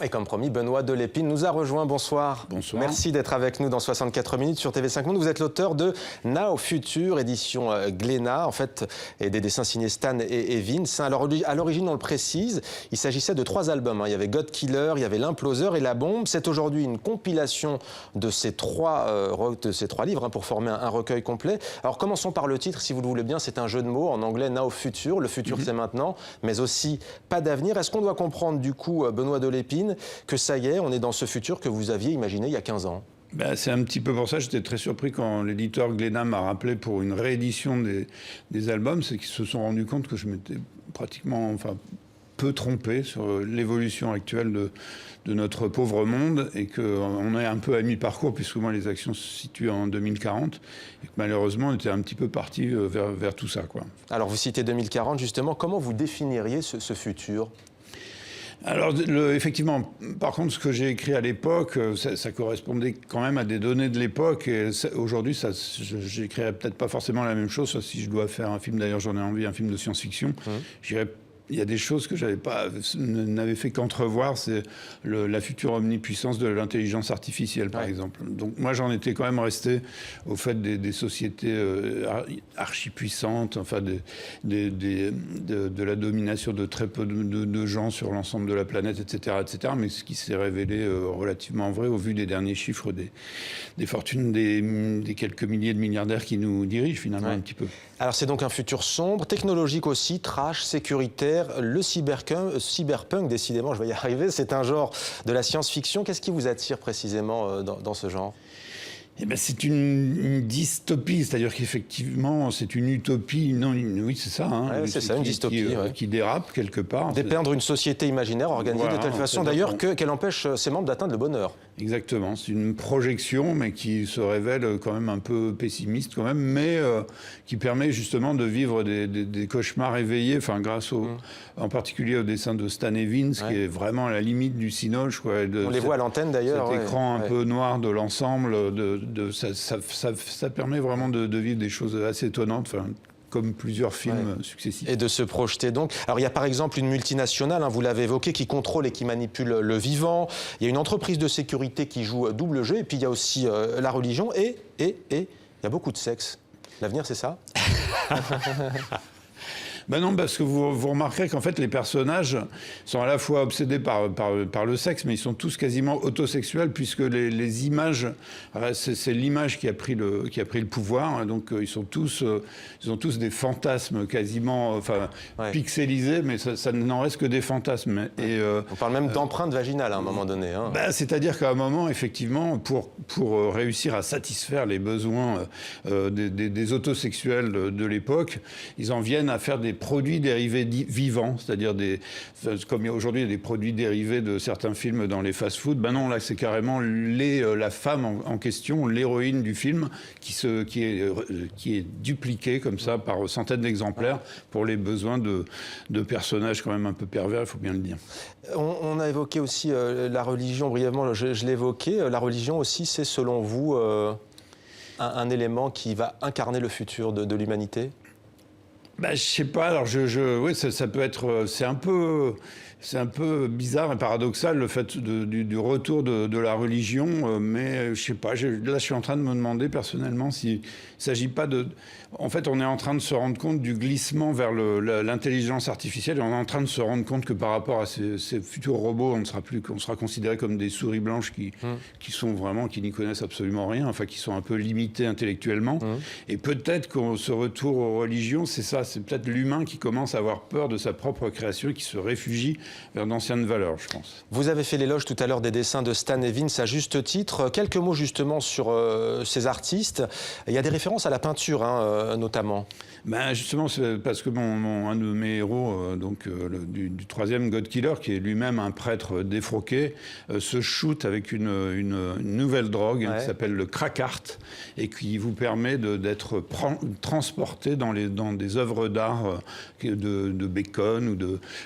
Et comme promis, Benoît Delépine nous a rejoint. Bonsoir. Bonsoir. Merci d'être avec nous dans 64 minutes sur TV5 Monde. Vous êtes l'auteur de Now Future, édition Glénat, en fait, et des dessins signés Stan et Vince. Alors, à l'origine, on le précise, il s'agissait de 3 albums. Il y avait God Killer, il y avait L'Imploseur et La Bombe. C'est aujourd'hui une compilation de ces trois livres pour former un recueil complet. Alors, commençons par le titre, si vous le voulez bien. C'est un jeu de mots en anglais, Now Future. Le futur, c'est maintenant, mais aussi pas d'avenir. Est-ce qu'on doit comprendre, du coup, Benoît Delépine, que ça y est, on est dans ce futur que vous aviez imaginé il y a 15 ans? C'est un petit peu pour ça, j'étais très surpris quand l'éditeur Glénat m'a rappelé pour une réédition des albums, c'est qu'ils se sont rendus compte que je m'étais pratiquement, peu trompé sur l'évolution actuelle de notre pauvre monde et qu'on est un peu à mi-parcours, puisque moi les actions se situent en 2040 et que malheureusement on était un petit peu parti vers tout ça, quoi. Alors vous citez 2040 justement, comment vous définiriez ce futur ? Alors, effectivement, par contre, ce que j'ai écrit à l'époque, ça correspondait quand même à des données de l'époque. Et aujourd'hui, j'écrirais peut-être pas forcément la même chose, sauf si je dois faire un film, d'ailleurs j'en ai envie, un film de science-fiction. Il y a des choses que n'avais fait qu'entrevoir, c'est la future omnipuissance de l'intelligence artificielle, par exemple. Donc moi, j'en étais quand même resté au fait des sociétés archi-puissantes, de la domination de très peu de gens sur l'ensemble de la planète, etc., etc. Mais ce qui s'est révélé relativement vrai au vu des derniers chiffres des fortunes des quelques milliers de milliardaires qui nous dirigent, finalement, un petit peu. Alors c'est donc un futur sombre, technologique aussi, trash, sécuritaire. Le cyberpunk, décidément, je vais y arriver, c'est un genre de la science-fiction. Qu'est-ce qui vous attire précisément dans ce genre ? C'est une dystopie, c'est-à-dire qu'effectivement, c'est une utopie. Non, oui, c'est ça. C'est ça, une dystopie. Qui dérape quelque part. Dépeindre une société imaginaire organisée de telle façon, d'ailleurs, qu'elle empêche ses membres d'atteindre le bonheur. Exactement. C'est une projection, mais qui se révèle quand même un peu pessimiste, quand même, mais qui permet justement de vivre des cauchemars éveillés, grâce en particulier au dessin de Stan et Vince, qui est vraiment à la limite du cinoche, quoi. On les voit à l'antenne, d'ailleurs. Cet écran un peu noir de l'ensemble, ça permet vraiment de vivre des choses assez étonnantes, comme plusieurs films successifs. Et de se projeter donc. Alors il y a par exemple une multinationale, vous l'avez évoqué, qui contrôle et qui manipule le vivant. Il y a une entreprise de sécurité qui joue double jeu. Et puis il y a aussi la religion et il y a beaucoup de sexe. L'avenir, c'est ça ? Non, parce que vous remarquerez qu'en fait, les personnages sont à la fois obsédés par le sexe, mais ils sont tous quasiment autosexuels, puisque les images, c'est l'image qui a pris le pouvoir. Donc, ils ont tous des fantasmes quasiment pixelisés, mais ça n'en reste que des fantasmes. Et, on parle même d'empreinte vaginale à un moment donné. C'est-à-dire qu'à un moment, effectivement, pour réussir à satisfaire les besoins des autosexuels de l'époque, ils en viennent à faire des produits dérivés vivants, c'est-à-dire comme aujourd'hui il y a des produits dérivés de certains films dans les fast-food, non, là c'est carrément la femme en question, l'héroïne du film, qui est dupliquée comme ça par centaines d'exemplaires pour les besoins de personnages quand même un peu pervers, il faut bien le dire. On a évoqué aussi la religion brièvement, je l'ai évoqué, la religion aussi, c'est selon vous un élément qui va incarner le futur de l'humanité ? Je sais pas. Alors oui, ça peut être. C'est un peu bizarre et paradoxal le fait du retour de la religion, mais je sais pas. Là, je suis en train de me demander personnellement s'il s'agit pas de. En fait, on est en train de se rendre compte du glissement vers l'intelligence artificielle. Et on est en train de se rendre compte que par rapport à ces futurs robots, on sera considéré comme des souris blanches qui sont vraiment, qui n'y connaissent absolument rien, qui sont un peu limités intellectuellement. Et peut-être que ce retour aux religions, c'est ça. C'est peut-être l'humain qui commence à avoir peur de sa propre création et qui se réfugie vers d'anciennes valeurs, je pense. Vous avez fait l'éloge tout à l'heure des dessins de Stan et Vince à juste titre. Quelques mots justement sur ces artistes. Il y a des références à la peinture, notamment. Justement, c'est parce que un de mes héros, du troisième God Killer, qui est lui-même un prêtre défroqué, se shoot avec une nouvelle drogue qui s'appelle le crack art et qui vous permet d'être transporté dans des œuvres d'art de Bacon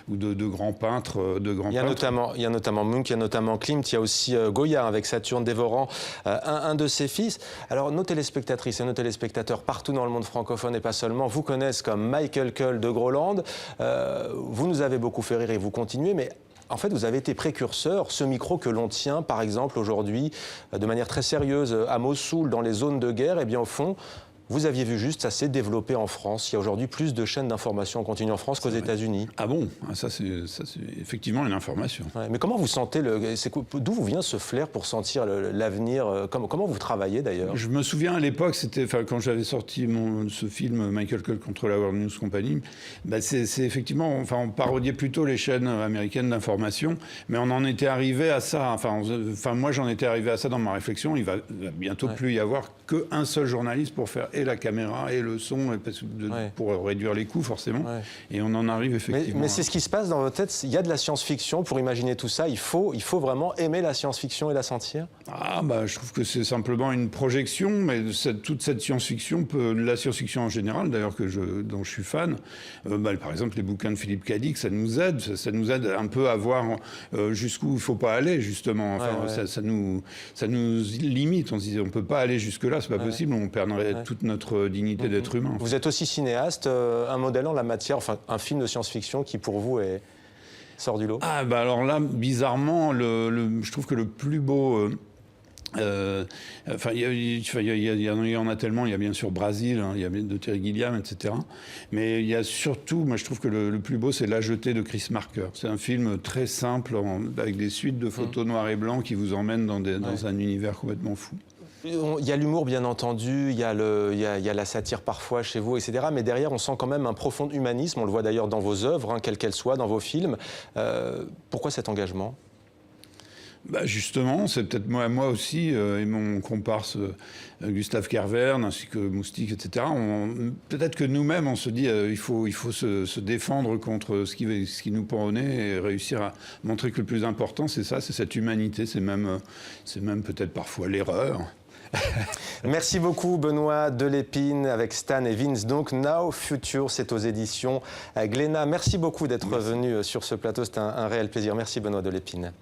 ou de grands peintres. Il y a notamment Munch, il y a notamment Klimt, il y a aussi Goya avec Saturne dévorant un de ses fils. Alors nos téléspectatrices et nos téléspectateurs partout dans le monde francophone et pas seulement vous connaissent comme Michael Cull de Groland. Vous nous avez beaucoup fait rire et vous continuez, mais en fait, vous avez été précurseur. Ce micro que l'on tient, par exemple, aujourd'hui, de manière très sérieuse, à Mossoul, dans les zones de guerre, eh bien, au fond, vous aviez vu juste, ça s'est développé en France. Il y a aujourd'hui plus de chaînes d'information en continu en France qu'aux États-Unis. Ah bon? Ça, c'est effectivement une information. Ouais, mais comment vous sentez, d'où vous vient ce flair pour sentir l'avenir? Comment vous travaillez d'ailleurs? Je me souviens à l'époque, quand j'avais sorti ce film Michael Cull contre la World News Company, c'est effectivement, on parodiait plutôt les chaînes américaines d'information, mais on en était arrivé à ça. Moi, j'en étais arrivé à ça dans ma réflexion. Il va bientôt plus y avoir qu'un seul journaliste pour faire et la caméra et le son, pour réduire les coûts forcément. Ouais. Et on en arrive effectivement. Mais c'est ce qui se passe dans votre tête. Il y a de la science-fiction pour imaginer tout ça. Il faut vraiment aimer la science-fiction et la sentir. Je trouve que c'est simplement une projection, mais toute cette science-fiction, la science-fiction en général, d'ailleurs dont je suis fan. Par exemple, les bouquins de Philippe Cadic, ça nous aide un peu à voir jusqu'où il ne faut pas aller justement. Ça nous limite. On se disait on peut pas aller jusque là, c'est pas possible. On perdrait toute notre dignité d'être humain. Vous êtes aussi cinéaste, un modèle en la matière, un film de science-fiction qui pour vous sort du lot? Alors là, bizarrement, je trouve que le plus beau... il y en a tellement. Il y a bien sûr Brasil, il y a de Terry Gilliam, etc. Mais il y a surtout, moi je trouve que le plus beau, c'est La Jetée de Chris Marker. C'est un film très simple, avec des suites de photos noir et blanc qui vous emmènent dans un univers complètement fou. Il y a l'humour, bien entendu, il y a la satire parfois chez vous, etc. Mais derrière, on sent quand même un profond humanisme. On le voit d'ailleurs dans vos œuvres, quelles qu'elles soient, dans vos films. Pourquoi cet engagement? Justement, c'est peut-être moi aussi et mon comparse Gustave Kervern, ainsi que Moustique, etc. Peut-être que nous-mêmes, on se dit il faut se défendre contre ce qui nous pend au nez et réussir à montrer que le plus important, c'est ça, c'est cette humanité, c'est même peut-être parfois l'erreur. Merci beaucoup Benoît Delépine avec Stan et Vince. Donc Now Future, c'est aux éditions Glénat. Merci beaucoup d'être venu sur ce plateau, c'est un réel plaisir. Merci Benoît Delépine.